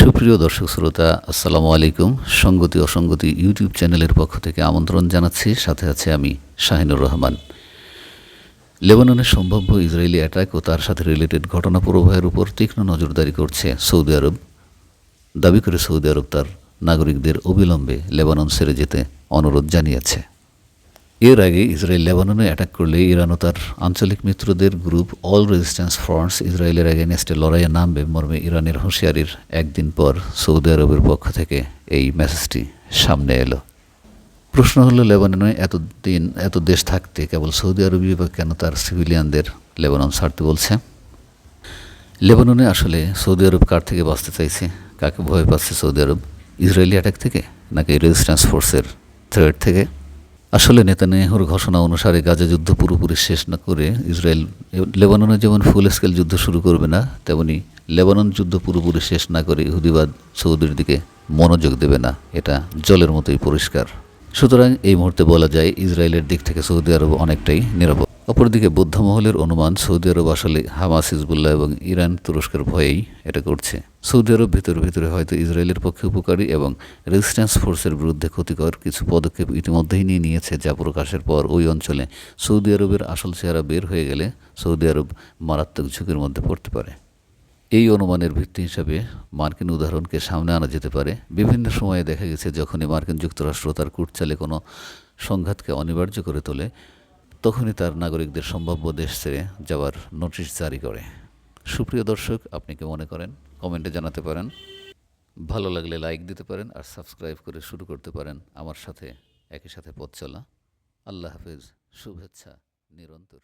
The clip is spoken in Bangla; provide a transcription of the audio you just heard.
সুপ্রিয় দর্শক শ্রোতা, আসসালামু আলাইকুম। সঙ্গতি অসঙ্গতি ইউটিউব চ্যানেলের পক্ষ থেকে আমন্ত্রণ জানাচ্ছি। সাথে আছে আমি শাহিনুর রহমান। লেবাননের সম্ভাব্য ইসরায়েলি অ্যাটাক ও তার সাথে রিলেটেড ঘটনা প্রবাহের উপর তীক্ষ্ণ নজরদারি করছে সৌদি আরব। দাবি করে সৌদি আরব তার নাগরিকদের অবিলম্বে লেবানন ছেড়ে যেতে অনুরোধ জানিয়েছে। এর আগে ইসরায়েল লেবাননে অ্যাটাক করলে ইরান ও তার আঞ্চলিক মিত্রদের গ্রুপ অল রেজিস্ট্যান্স ফ্রন্টস ইসরায়েলের এগেনস্টে লড়াইয়ে নামবে মর্মে ইরানের হুঁশিয়ারির একদিন পর সৌদি আরবের পক্ষ থেকে এই মেসেজটি সামনে এলো। প্রশ্ন হলো, লেবাননে এত দেশ থাকতে কেবল সৌদি আরবই বা কেন তার সিভিলিয়ানদের লেবানন ছাড়তে বলছে? লেবাননে আসলে সৌদি আরব কার থেকে বাঁচতে চাইছে? কাকে ভয় পাচ্ছে সৌদি আরব? ইসরায়েলি অ্যাটাক থেকে, নাকি রেজিস্ট্যান্স ফোর্সের থ্রেট থেকে? আসলে নেতানিয়াহুর ঘোষণা অনুসারে গাজা যুদ্ধ পুরোপুরি শেষ না করে ইসরায়েল লেবাননে যেমন ফুল স্কেল যুদ্ধ শুরু করবে না, তেমনি লেবানন যুদ্ধ পুরোপুরি শেষ না করে ইহুদিবাদ সৌদির দিকে মনোযোগ দেবে না। এটা জলের মতোই পরিষ্কার। সুতরাং এই মুহূর্তে বলা যায় ইসরায়েলের দিক থেকে সৌদি আরব অনেকটাই নিরাপদ। অপরদিকে বৌদ্ধ মহলের অনুমান সৌদি আরব আসলে হামাস, হিজবুল্লাহ এবং ইরান তুরস্কের ভয়েই এটা করছে। সৌদি আরব ভিতরে হয়তো ইসরায়েলের পক্ষে উপকারী এবং রেজিস্ট্যান্স ফোর্সের বিরুদ্ধে ক্ষতিকর কিছু পদক্ষেপ ইতিমধ্যেই নিয়েছে, যা প্রকাশের পর ওই অঞ্চলে সৌদি আরবের আসল চেহারা বের হয়ে গেলে সৌদি আরব মারাত্মক ঝুঁকির মধ্যে পড়তে পারে। এই অনুমানের ভিত্তি হিসাবে মার্কিন উদাহরণকে সামনে আনা যেতে পারে। বিভিন্ন সময়ে দেখা গেছে যখনই মার্কিন যুক্তরাষ্ট্র তার কূটচালে কোনো সংঘাতকে অনিবার্য করে তোলে, তখনই তার নাগরিকদের সম্ভাব্য দেশ ছেড়ে যাওয়ার নোটিশ জারি করে। সুপ্রিয় দর্শক, আপনি কি মনে করেন? কমেন্টে জানাতে পারেন। ভালো লাগলে লাইক দিতে পারেন আর সাবস্ক্রাইব করে শুরু করতে পারেন আমার সাথে একই সাথে পথ চলা। আল্লাহ হাফেজ, শুভেচ্ছা নিরন্তর।